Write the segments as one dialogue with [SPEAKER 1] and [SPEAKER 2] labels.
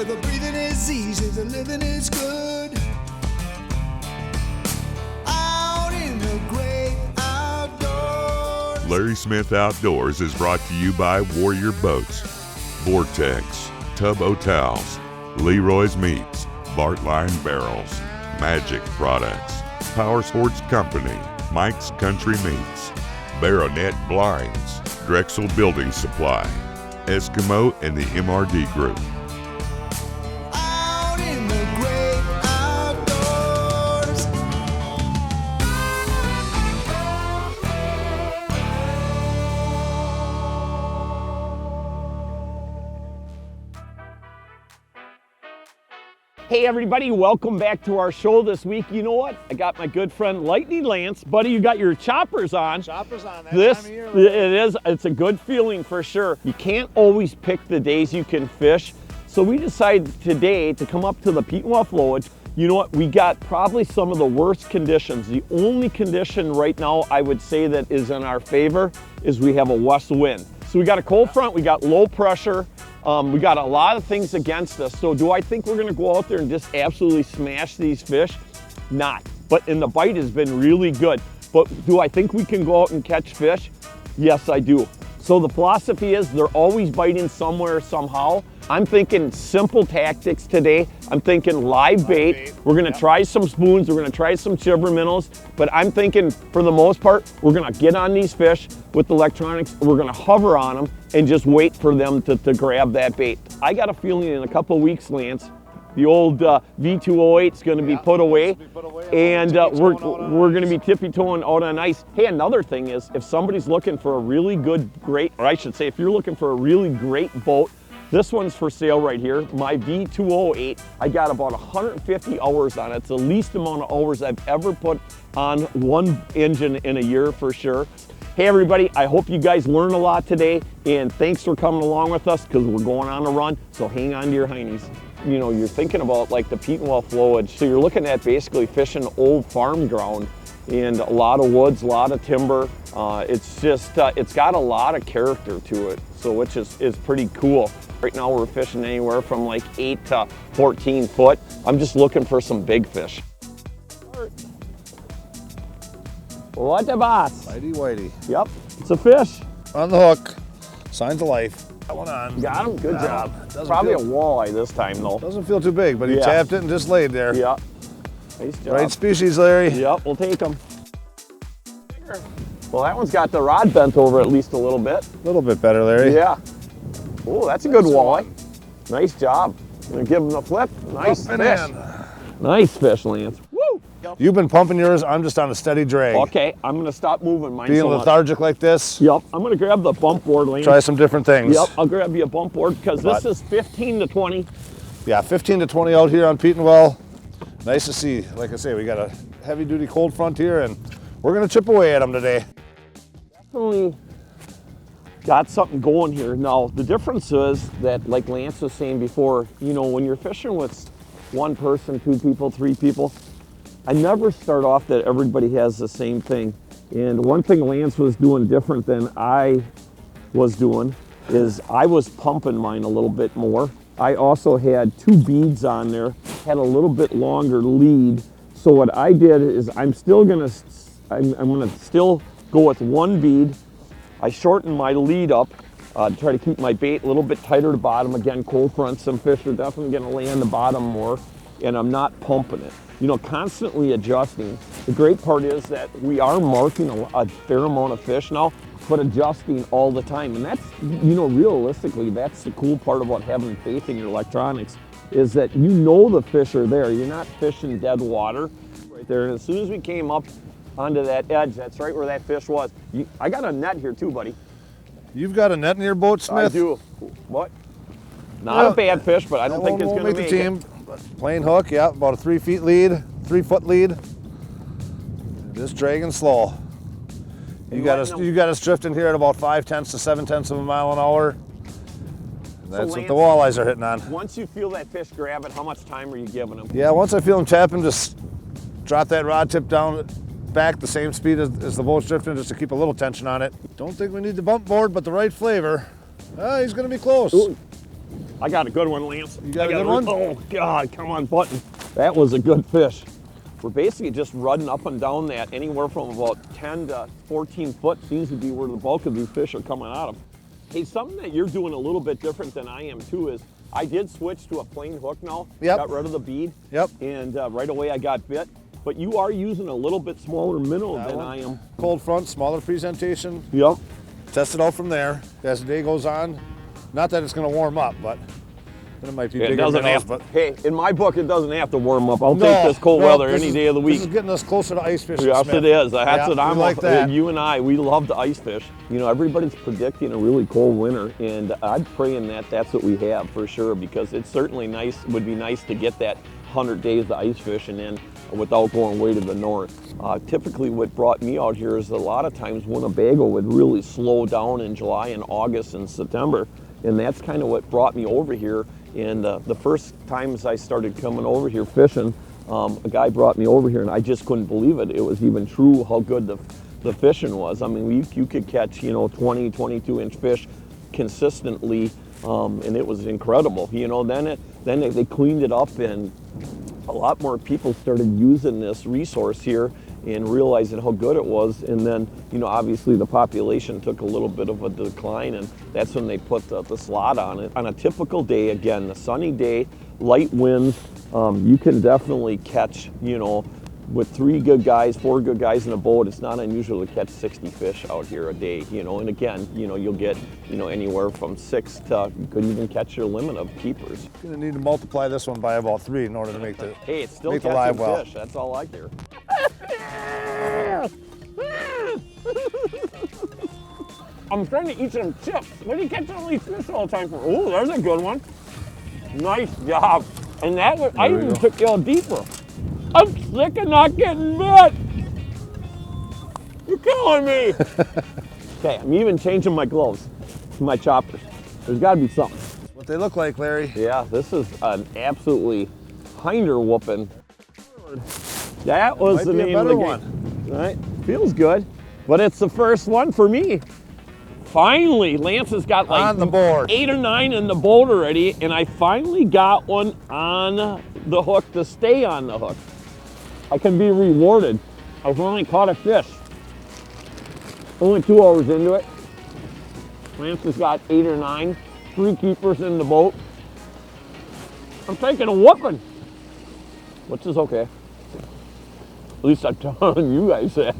[SPEAKER 1] where the breathing is easy, the living is good. Out in the great outdoors.
[SPEAKER 2] Larry Smith Outdoors is brought to you by Warrior Boats, Vortex, Tub Hotels, Leroy's Meats, Bartline Barrels, Magic Products, Power Sports Company, Mike's Country Meats, Baronet Blinds, Drexel Building Supply, Eskimo and the MRD Group.
[SPEAKER 1] Out in the great outdoors.
[SPEAKER 3] Hey everybody, welcome back to our show this week. You know what? I got my good friend Lightning Lance. Buddy, you got your choppers on.
[SPEAKER 4] Choppers on that
[SPEAKER 3] This,
[SPEAKER 4] time of year.
[SPEAKER 3] it's a good feeling for sure. You can't always pick the days you can fish. So we decided today to come up to the Petenwell Flowage. You know what? We got probably some of the worst conditions. The only condition right now I would say that is in our favor is we have a west wind. So we got a cold front, we got low pressure. We got a lot of things against us. So do I think we're gonna go out there and just absolutely smash these fish? Not. And the bite has been really good. But do I think we can go out and catch fish? Yes, I do. So the philosophy is they're always biting somewhere, somehow. I'm thinking simple tactics today. I'm thinking live bait. We're gonna try some spoons, we're gonna try some chibber minnows, but I'm thinking for the most part, we're gonna get on these fish with electronics, we're gonna hover on them and just wait for them to grab that bait. I got a feeling in a couple weeks, Lance, the old V208 is going to be put away, and we're going to be tippy-toeing out on ice. Hey, another thing is, if somebody's looking for a really good, great, or I should say, if you're looking for a really great boat, this one's for sale right here, my V208. I got about 150 hours on it. It's the least amount of hours I've ever put on one engine in a year for sure. Hey everybody, I hope you guys learned a lot today, and thanks for coming along with us because we're going on a run, so hang on to your heinies. You know, you're thinking about like the Petenwell Flowage, so you're looking at basically fishing old farm ground and a lot of woods, a lot of timber. It's just, it's got a lot of character to it, so which is pretty cool. Right now we're fishing anywhere from like 8 to 14 foot. I'm just looking for some big fish. What the boss?
[SPEAKER 4] Whitey, whitey.
[SPEAKER 3] Yep, it's a fish.
[SPEAKER 4] On the hook. Signs of life. Got one on.
[SPEAKER 3] Got him, good job. Probably a walleye this time though.
[SPEAKER 4] Doesn't feel too big, but he tapped it and just laid there.
[SPEAKER 3] Yep. Nice job.
[SPEAKER 4] Right species, Larry.
[SPEAKER 3] Yep, we'll take him. Well, that one's got the rod bent over at least a little bit.
[SPEAKER 4] A little bit better, Larry.
[SPEAKER 3] Yeah. Oh, that's a good walleye. Nice job. Gonna give him a flip. Nice fish. Nice fish, Lance. Woo!
[SPEAKER 4] You've been pumping yours. I'm just on a steady drag.
[SPEAKER 3] Okay, I'm gonna stop moving mine.
[SPEAKER 4] Being lethargic like this.
[SPEAKER 3] Yep, I'm gonna grab the bump board, Lance.
[SPEAKER 4] Try some different things.
[SPEAKER 3] Yep, I'll grab you a bump board because this is 15 to 20.
[SPEAKER 4] Yeah, 15 to 20 out here on Petenwell. Nice to see. Like I say, we got a heavy duty cold front here and we're gonna chip away at them today.
[SPEAKER 3] Definitely got something going here. Now, the difference is that, like Lance was saying before, you know, when you're fishing with one person, 2 people, 3 people, I never start off that everybody has the same thing. And one thing Lance was doing different than I was doing is I was pumping mine a little bit more. I also had 2 beads on there, had a little bit longer lead. So what I did is I'm gonna still go with 1 bead. I shortened my lead up, try to keep my bait a little bit tighter to bottom. Again, cold front, some fish are definitely gonna lay on the bottom more, and I'm not pumping it. You know, constantly adjusting. The great part is that we are marking a fair amount of fish now, but adjusting all the time. And that's, you know, realistically, that's the cool part about having faith in your electronics, is that you know the fish are there. You're not fishing dead water right there. And as soon as we came up onto that edge, that's right where that fish was. I got a net here too, buddy.
[SPEAKER 4] You've got a net in your boat, Smith?
[SPEAKER 3] I do. What? Not a bad fish, but I don't think it's going to
[SPEAKER 4] make the team. Plain hook, yeah, about a 3 foot lead. Just dragging slow. You got us drifting here at about 5/10 to 7/10 of a mile an hour. And that's what the walleyes are hitting on.
[SPEAKER 3] Once you feel that fish grab it, how much time are you giving them?
[SPEAKER 4] Yeah, once I feel them tapping, just drop that rod tip down back the same speed as the boat's drifting, just to keep a little tension on it. Don't think we need the bump board, but the right flavor. He's gonna be close.
[SPEAKER 3] Ooh. I got a good one, Lance.
[SPEAKER 4] You got
[SPEAKER 3] I
[SPEAKER 4] a good one?
[SPEAKER 3] Oh, God, come on, button. That was a good fish. We're basically just running up and down that anywhere from about 10 to 14 foot seems to be where the bulk of these fish are coming out of. Hey, something that you're doing a little bit different than I am too is I did switch to a plain hook now.
[SPEAKER 4] Yep.
[SPEAKER 3] Got rid of the bead.
[SPEAKER 4] Yep.
[SPEAKER 3] And right away I got bit. But you are using a little bit smaller minnow than I am.
[SPEAKER 4] Cold front, smaller presentation.
[SPEAKER 3] Yep.
[SPEAKER 4] Test it out from there as the day goes on. Not that it's going to warm up, but then it might be
[SPEAKER 3] It
[SPEAKER 4] bigger
[SPEAKER 3] doesn't
[SPEAKER 4] minnows.
[SPEAKER 3] have,
[SPEAKER 4] But
[SPEAKER 3] hey, in my book, it doesn't have to warm up. I'll
[SPEAKER 4] No,
[SPEAKER 3] take this cold
[SPEAKER 4] no,
[SPEAKER 3] weather
[SPEAKER 4] this
[SPEAKER 3] any
[SPEAKER 4] is-
[SPEAKER 3] day of the week.
[SPEAKER 4] This is getting us closer to ice fishing.
[SPEAKER 3] Yes,
[SPEAKER 4] Smith.
[SPEAKER 3] it is. That's
[SPEAKER 4] Yeah,
[SPEAKER 3] what I'm
[SPEAKER 4] we like that.
[SPEAKER 3] You and I, we love to ice fish. You know, everybody's predicting a really cold winter, and I'm praying that that's what we have for sure, because it's certainly nice. Would be nice to get that 100 days of ice fishing in without going way to the north. Typically, what brought me out here is a lot of times Winnebago would really slow down in July and August and September, and that's kind of what brought me over here. And the first times I started coming over here fishing, a guy brought me over here, and I just couldn't believe it. It was even true how good the fishing was. I mean, you could catch, 20, 22-inch fish consistently, and it was incredible. Then they cleaned it up, and a lot more people started using this resource here and realizing how good it was. And then, obviously the population took a little bit of a decline, and that's when they put the slot on it. On a typical day, again, a sunny day, light winds, you can definitely catch, with 3 good guys, 4 good guys in a boat, it's not unusual to catch 60 fish out here a day, and again, you'll get, anywhere from 6 to, you could even catch your limit of keepers.
[SPEAKER 4] You're going to need to multiply this one by about 3 in order to make the
[SPEAKER 3] Hey, it's still
[SPEAKER 4] make the
[SPEAKER 3] catching
[SPEAKER 4] live well.
[SPEAKER 3] fish, that's all I care. I'm trying to eat some chips. What do you catch all these fish all the time for? Oh, there's a good one. Nice job. And that was, I even took y'all deeper. I'm sick of not getting bit. You're killing me. Okay, I'm even changing my gloves to my choppers. There's got to be something.
[SPEAKER 4] What they look like, Larry.
[SPEAKER 3] Yeah, this is an absolutely hinder whooping. That was
[SPEAKER 4] Might
[SPEAKER 3] the
[SPEAKER 4] be a
[SPEAKER 3] name of
[SPEAKER 4] better
[SPEAKER 3] the game.
[SPEAKER 4] one.
[SPEAKER 3] Right? Feels good, but it's the first one for me. Finally, Lance has got like
[SPEAKER 4] On the board.
[SPEAKER 3] 8 or 9 in the boat already, and I finally got one on the hook to stay on the hook. I can be rewarded. I finally caught a fish. Only 2 hours into it. Lance has got 8 or 9, 3 keepers in the boat. I'm taking a whooping, which is okay. At least I'm telling you guys that.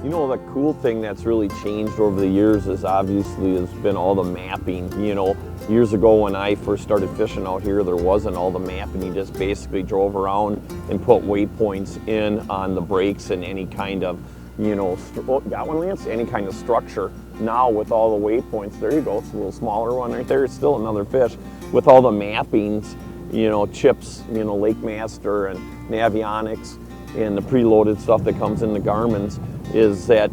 [SPEAKER 3] The cool thing that's really changed over the years is obviously has been all the mapping. Years ago when I first started fishing out here, there wasn't all the mapping. You just basically drove around and put waypoints in on the breaks and any kind of, got one, Lance? Any kind of structure. Now with all the waypoints, there you go, it's a little smaller one right there. It's still another fish. With all the mappings, chips, Lake Master and Navionics, and the preloaded stuff that comes in the Garmin's, is that,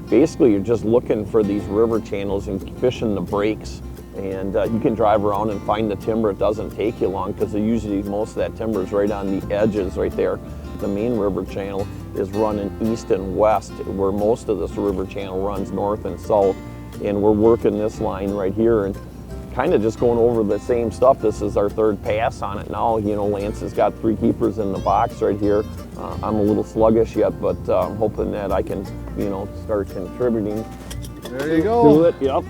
[SPEAKER 3] basically you're just looking for these river channels and fishing the breaks. And you can drive around and find the timber. It doesn't take you long because usually most of that timber is right on the edges right there. The main river channel is running east and west, where most of this river channel runs north and south. And we're working this line right here and kind of just going over the same stuff. This is our 3rd pass on it now. Lance has got 3 keepers in the box right here. I'm a little sluggish yet, but I'm hoping that I can, start contributing
[SPEAKER 4] There you go.
[SPEAKER 3] to it. Yep.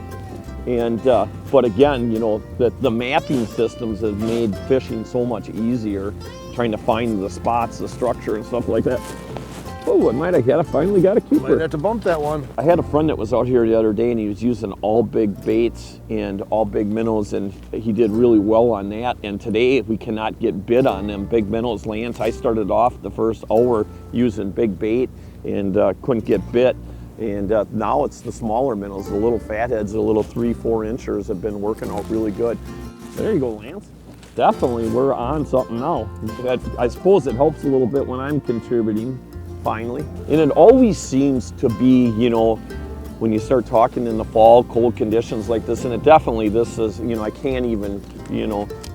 [SPEAKER 3] And but again, the mapping systems have made fishing so much easier, trying to find the spots, the structure, and stuff like that. Oh, I finally got a keeper.
[SPEAKER 4] Might have to bump that one.
[SPEAKER 3] I had a friend that was out here the other day, and he was using all big baits and all big minnows, and he did really well on that. And today we cannot get bit on them big minnows. Lance, I started off the first hour using big bait and couldn't get bit. And now it's the smaller minnows, the little fatheads, the little 3-4 inchers have been working out really good. There you go, Lance. Definitely, we're on something now. I suppose it helps a little bit when I'm contributing. Finally. And it always seems to be, when you start talking in the fall, cold conditions like this, and it definitely, this is, I can't even,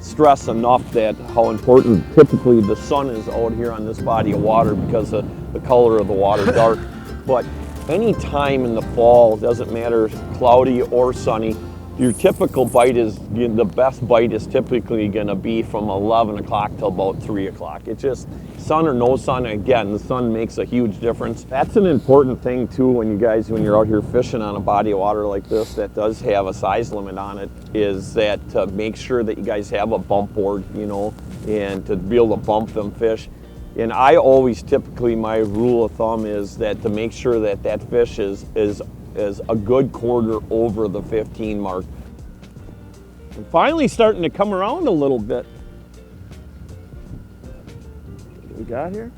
[SPEAKER 3] stress enough that how important typically the sun is out here on this body of water because of the color of the water dark. But any time in the fall, doesn't matter cloudy or sunny, your typical bite is, the best bite is typically going to be from 11 o'clock till about 3 o'clock. It's just sun or no sun. Again, the sun makes a huge difference. That's an important thing too when you're out here fishing on a body of water like this that does have a size limit on it, is that to make sure that you guys have a bump board, you know, and to be able to bump them fish. And I always typically, my rule of thumb is that to make sure that that fish is a good quarter over the 15 mark. I'm finally starting to come around a little bit. What we got here?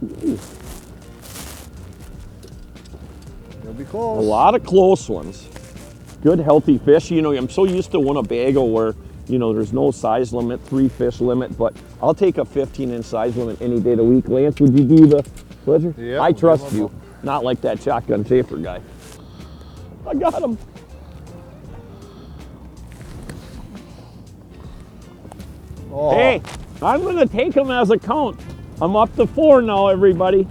[SPEAKER 3] Ooh.
[SPEAKER 4] It'll be
[SPEAKER 3] A
[SPEAKER 4] close.
[SPEAKER 3] lot of close ones. Good healthy fish. You know, I'm so used to Winnebago where, you know, there's no size limit, 3 fish limit, but I'll take a 15-inch size limit any day of the week. Lance, would you do the pleasure?
[SPEAKER 4] Yeah,
[SPEAKER 3] I trust you. Not like that shotgun Schaefer guy. I got him.
[SPEAKER 4] Oh.
[SPEAKER 3] Hey, I'm gonna take him as a count. I'm up to 4 now, everybody.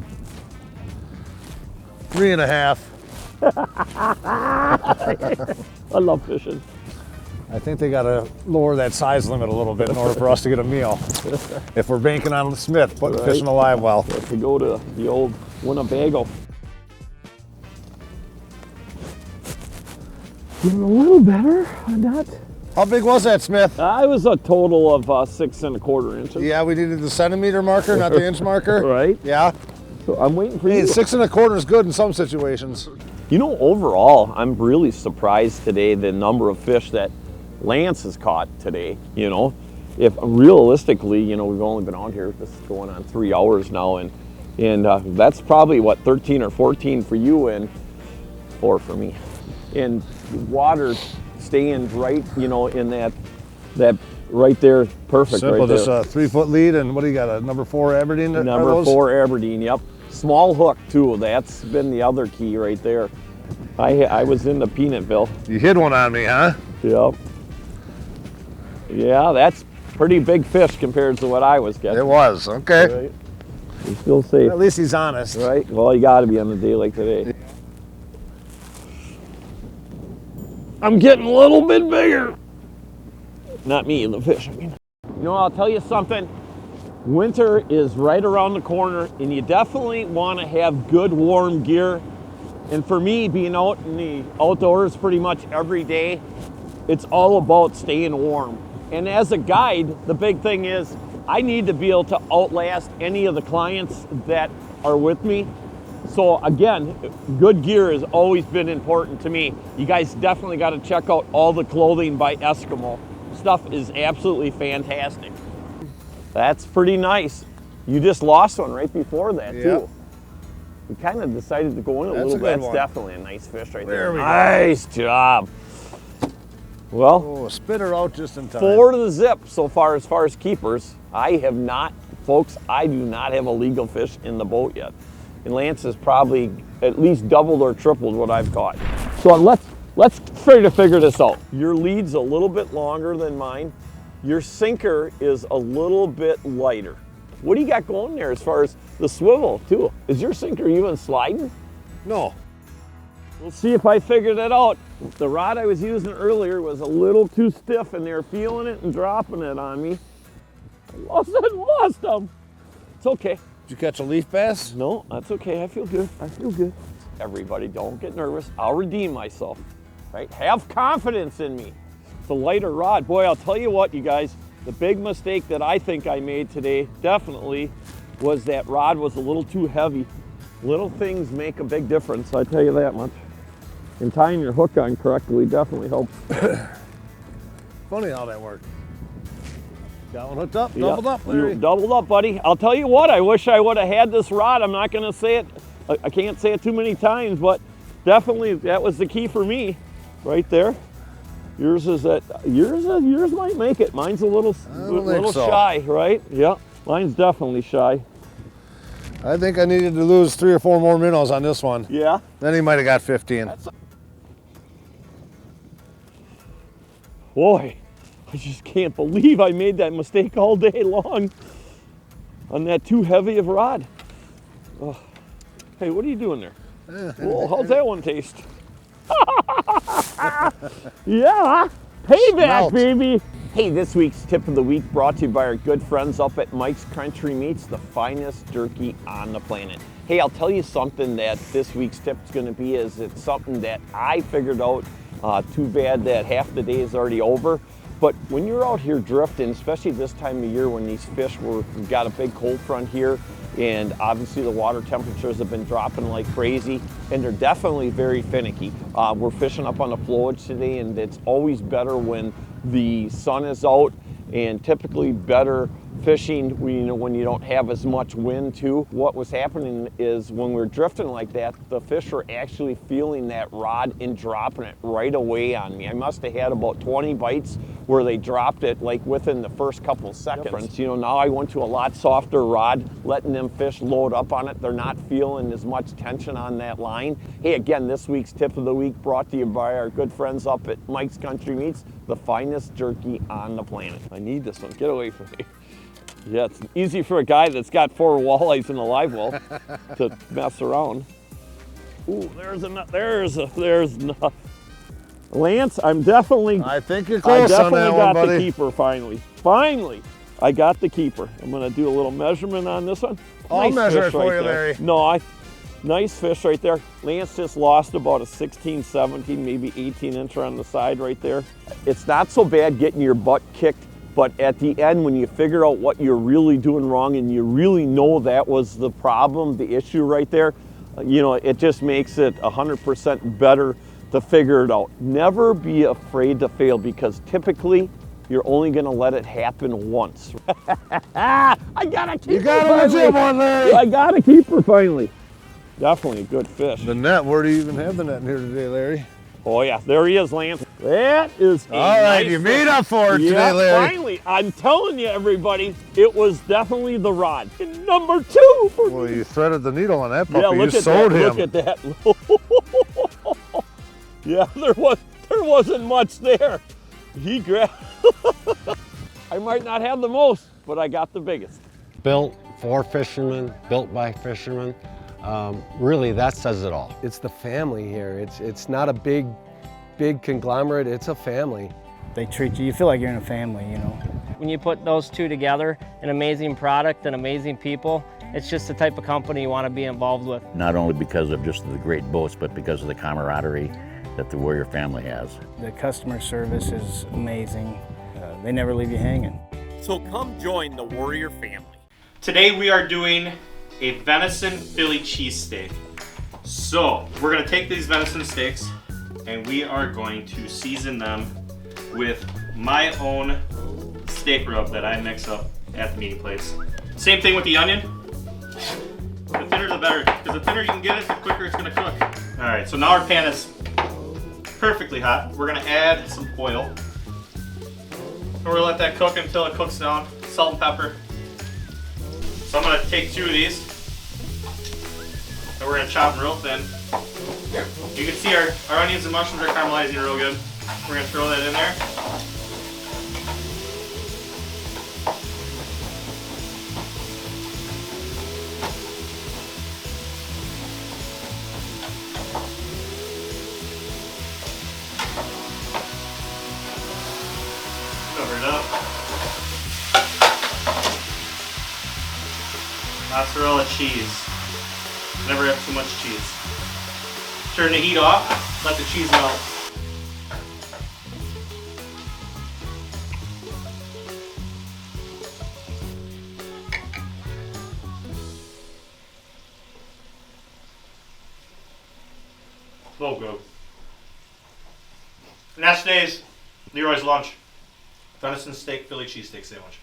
[SPEAKER 4] 3.5.
[SPEAKER 3] I love fishing.
[SPEAKER 4] I think they got to lower that size limit a little bit in order for us to get a meal. If we're banking on Smith putting
[SPEAKER 3] Right.
[SPEAKER 4] fish in the live well.
[SPEAKER 3] If we go to the old Winnebago. Getting a little better on that.
[SPEAKER 4] How big was that, Smith?
[SPEAKER 3] I was a total of 6 1/4 inches.
[SPEAKER 4] Yeah, we needed the centimeter marker, not the inch marker.
[SPEAKER 3] Right.
[SPEAKER 4] Yeah.
[SPEAKER 3] So I'm waiting for
[SPEAKER 4] Hey,
[SPEAKER 3] you.
[SPEAKER 4] 6 1/4 is good in some situations.
[SPEAKER 3] You know, overall, I'm really surprised today the number of fish that Lance has caught today. You know, if realistically, you know, we've only been out here, this is going on 3 hours now, and that's probably what, 13 or 14 for you and 4 for me. And water staying right, you know, in that right there, perfect.
[SPEAKER 4] Simple,
[SPEAKER 3] right there.
[SPEAKER 4] just a 3-foot lead, and what do you got, a number 4 Aberdeen? are
[SPEAKER 3] Number
[SPEAKER 4] those?
[SPEAKER 3] 4 Aberdeen, yep. Small hook too, that's been the other key right there. I was in the Petenwell.
[SPEAKER 4] You hid one on me, huh?
[SPEAKER 3] Yep. Yeah, that's pretty big fish compared to what I was getting.
[SPEAKER 4] It was, okay.
[SPEAKER 3] Right? You're still safe,
[SPEAKER 4] At least he's honest.
[SPEAKER 3] right? Well, you got to be on a day like today. I'm getting a little bit bigger. Not me, the fish, I mean. You know, I'll tell you something. Winter is right around the corner, and you definitely want to have good warm gear. And for me, being out in the outdoors pretty much every day, it's all about staying warm. And as a guide, the big thing is I need to be able to outlast any of the clients that are with me. So again, good gear has always been important to me. You guys definitely got to check out all the clothing by Eskimo. Stuff is absolutely fantastic. That's pretty nice. You just lost one right before that too. We kind of decided to go in a little bit. That's definitely a nice fish right there.
[SPEAKER 4] There we go.
[SPEAKER 3] Nice job. Well,
[SPEAKER 4] Oh, spit her out just in time.
[SPEAKER 3] 4 to the zip so far as keepers. I have not, folks, I do not have a legal fish in the boat yet. And Lance has probably at least doubled or tripled what I've caught. So let's try to figure this out. Your lead's a little bit longer than mine. Your sinker is a little bit lighter. What do you got going there as far as the swivel too? Is your sinker even sliding?
[SPEAKER 4] No.
[SPEAKER 3] We'll see if I figured it out. The rod I was using earlier was a little too stiff and they were feeling it and dropping it on me. I lost them. It's okay.
[SPEAKER 4] Did you catch a leaf bass?
[SPEAKER 3] No, that's okay. I feel good. I feel good. Everybody, don't get nervous. I'll redeem myself. Right? Have confidence in me. It's a lighter rod. Boy, I'll tell you what, you guys, the big mistake that I think I made today definitely was that rod was a little too heavy. Little things make a big difference, I tell you that much. And tying your hook on correctly definitely helps.
[SPEAKER 4] Funny how that worked. Got one hooked up,
[SPEAKER 3] Yeah,
[SPEAKER 4] doubled up,
[SPEAKER 3] you
[SPEAKER 4] Larry.
[SPEAKER 3] doubled up, buddy. I'll tell you what, I wish I would have had this rod. I'm not gonna say it, I can't say it too many times, but definitely that was the key for me right there. Yours might make it. Mine's a little
[SPEAKER 4] so.
[SPEAKER 3] shy, right? Yeah, mine's definitely shy.
[SPEAKER 4] I think I needed to lose 3 or 4 more minnows on this one.
[SPEAKER 3] Yeah.
[SPEAKER 4] Then he might have got 15.
[SPEAKER 3] Boy, I just can't believe I made that mistake all day long on that too heavy of rod. Oh. Hey, what are you doing there? Well, how's that one taste? Yeah, payback,
[SPEAKER 4] Smelt.
[SPEAKER 3] baby. Hey, this week's tip of the week brought to you by our good friends up at Mike's Country Meats, the finest jerky on the planet. Hey, I'll tell you something that this week's tip is going to be is it's something that I figured out. Too bad that half the day is already over. But when you're out here drifting, especially this time of year when these fish we've got a big cold front here, and obviously the water temperatures have been dropping like crazy, and they're definitely very finicky. We're fishing up on the flowage today, and it's always better when the sun is out, and typically better fishing when you don't have as much wind too. What was happening is when we're drifting like that, the fish are actually feeling that rod and dropping it right away on me. I must have had about 20 bites where they dropped it like within the first couple of seconds. Now I went to a lot softer rod, letting them fish load up on it. They're not feeling as much tension on that line. Hey, again, this week's tip of the week brought to you by our good friends up at Mike's Country Meats, the finest jerky on the planet. I need this one, get away from me. Yeah, it's easy for a guy that's got 4 walleyes in a live well to mess around. Ooh, there's Lance, I'm definitely.
[SPEAKER 4] I think you're close on that one, buddy.
[SPEAKER 3] I definitely got the keeper finally. Finally, I got the keeper. I'm gonna do a little measurement on this one.
[SPEAKER 4] I'll measure it for you,
[SPEAKER 3] there.
[SPEAKER 4] Larry.
[SPEAKER 3] No, nice fish right there. Lance just lost about a 16, 17, maybe 18 incher on the side right there. It's not so bad getting your butt kicked, but at the end, when you figure out what you're really doing wrong and you really know that was the problem, the issue right there, it just makes it 100% better to figure it out. Never be afraid to fail, because typically you're only going to let it happen once. I got a keeper.
[SPEAKER 4] You got a legit one, Larry.
[SPEAKER 3] I got a keeper finally. Definitely a good fish.
[SPEAKER 4] The net, where do you even have the net in here today, Larry?
[SPEAKER 3] Oh yeah, there he is, Lance. That is a
[SPEAKER 4] all right,
[SPEAKER 3] nice
[SPEAKER 4] you
[SPEAKER 3] fish.
[SPEAKER 4] made up for it today, Larry.
[SPEAKER 3] Finally, I'm telling you, everybody, it was definitely the rod. And number 2 for
[SPEAKER 4] Well,
[SPEAKER 3] me.
[SPEAKER 4] you threaded the needle on that puppy.
[SPEAKER 3] Yeah, look
[SPEAKER 4] you
[SPEAKER 3] at
[SPEAKER 4] sold
[SPEAKER 3] that.
[SPEAKER 4] him.
[SPEAKER 3] Look at that. Yeah, there wasn't much there. He grabbed. I might not have the most, but I got the biggest.
[SPEAKER 5] Built for fishermen, built by fishermen. Really, that says it all.
[SPEAKER 6] It's the family here. It's not a big conglomerate, it's a family.
[SPEAKER 7] They treat you feel like you're in a family,
[SPEAKER 8] When you put those two together, an amazing product and amazing people, it's just the type of company you want to be involved with.
[SPEAKER 9] Not only because of just the great boats, but because of the camaraderie that the Warrior family has.
[SPEAKER 7] The customer service is amazing. They never leave you hanging.
[SPEAKER 10] So come join the Warrior family. Today we are doing a venison Philly cheesesteak. So we're gonna take these venison steaks and we are going to season them with my own steak rub that I mix up at the meeting place. Same thing with the onion. The thinner the better, because the thinner you can get it, the quicker it's gonna cook. All right, so now our pan is perfectly hot. We're gonna add some oil. And we're gonna let that cook until it cooks down. Salt and pepper. So I'm gonna take 2 of these. And we're gonna chop them real thin. You can see our onions and mushrooms are caramelizing real good. We're gonna throw that in there. Cover it up. Mozzarella cheese. Never have too much cheese. Turn the heat off, let the cheese melt. Oh, good. And that's today's Leroy's lunch. Venison steak, Philly cheesesteak sandwich.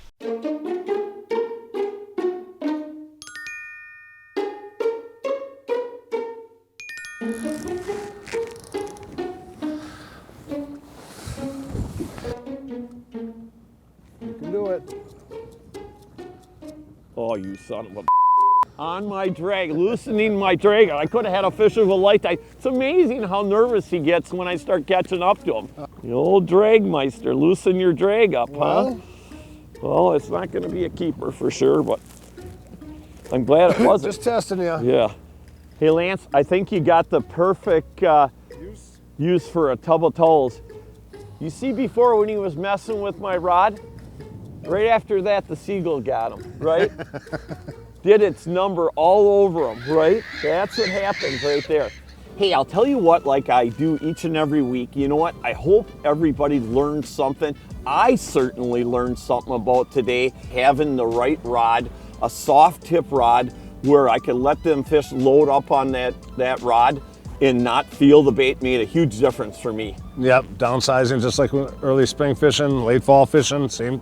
[SPEAKER 4] You can do it.
[SPEAKER 3] Oh, you son of a on my drag, loosening my drag. I could have had a fish of a lifetime. It's amazing how nervous he gets when I start catching up to him. The old drag meister, loosen your drag up, huh? Well, it's not going to be a keeper for sure, but I'm glad it wasn't.
[SPEAKER 4] Just testing you.
[SPEAKER 3] Yeah. Hey, Lance, I think you got the perfect use for a tub of towels. You see before when he was messing with my rod, right after that the seagull got him, right? Did its number all over him, right? That's what happens right there. Hey, I'll tell you what, like I do each and every week, you know what? I hope everybody learned something. I certainly learned something about today, having the right rod, a soft tip rod where I could let them fish load up on that rod and not feel the bait made a huge difference for me.
[SPEAKER 4] Yep, downsizing just like early spring fishing, late fall fishing, same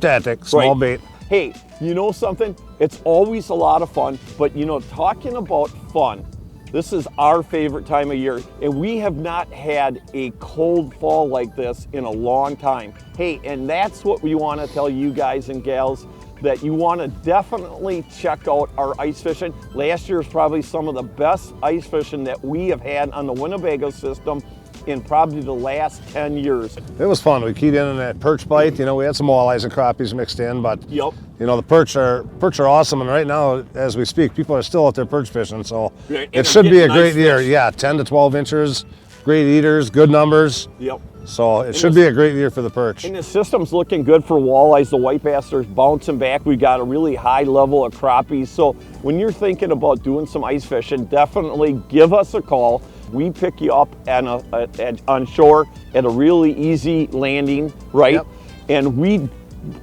[SPEAKER 4] tactic, small bait.
[SPEAKER 3] Hey, you know something? It's always a lot of fun, but you know, talking about fun, this is our favorite time of year, and we have not had a cold fall like this in a long time. Hey, and that's what we want to tell you guys and gals, that you want to definitely check out our ice fishing. Last year was probably some of the best ice fishing that we have had on the Winnebago system in probably the last 10 years.
[SPEAKER 4] It was fun. We keyed in on that perch bite. You know, we had some walleyes and crappies mixed in, but
[SPEAKER 3] yep,
[SPEAKER 4] you know, the perch are awesome. And right now, as we speak, people are still out there perch fishing. So it should be a great year. Yeah, 10 to 12 inches, great eaters, good numbers.
[SPEAKER 3] Yep.
[SPEAKER 4] So it should be a great year for the perch.
[SPEAKER 3] And the system's looking good for walleyes. The white bass are bouncing back. We got a really high level of crappies. So when you're thinking about doing some ice fishing, definitely give us a call. We pick you up on shore at a really easy landing, right?
[SPEAKER 4] Yep.
[SPEAKER 3] And we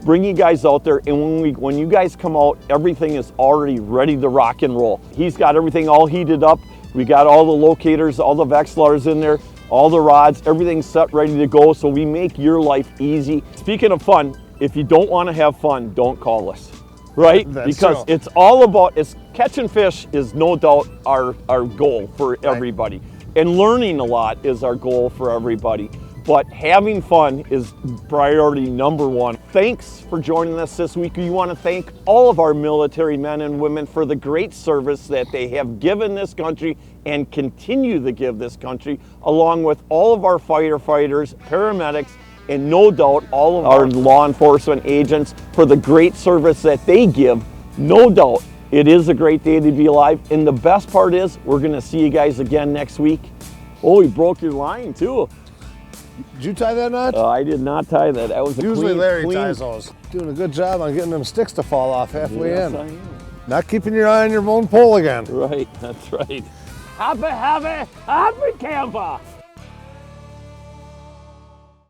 [SPEAKER 3] bring you guys out there, and when you guys come out, everything is already ready to rock and roll. He's got everything all heated up. We got all the locators, all the Vexilars in there, all the rods, everything's set, ready to go, so we make your life easy. Speaking of fun, if you don't want to have fun, don't call us, right?
[SPEAKER 4] That's
[SPEAKER 3] because
[SPEAKER 4] true.
[SPEAKER 3] it's all about, catching fish is no doubt our goal for everybody. And learning a lot is our goal for everybody. But having fun is priority number one. Thanks for joining us this week. We want to thank all of our military men and women for the great service that they have given this country and continue to give this country, along with all of our firefighters, paramedics, and no doubt all of our law enforcement agents for the great service that they give. No doubt it is a great day to be alive. And the best part is we're going to see you guys again next week. Oh, you broke your line too.
[SPEAKER 4] Did you tie that knot?
[SPEAKER 3] I did not tie that. That was a
[SPEAKER 4] Usually
[SPEAKER 3] clean,
[SPEAKER 4] Larry
[SPEAKER 3] clean...
[SPEAKER 4] ties those. Doing a good job on getting them sticks to fall off halfway
[SPEAKER 3] Yes,
[SPEAKER 4] in.
[SPEAKER 3] I am.
[SPEAKER 4] Not keeping your eye on your own pole again.
[SPEAKER 3] Right, that's right. Happy camper!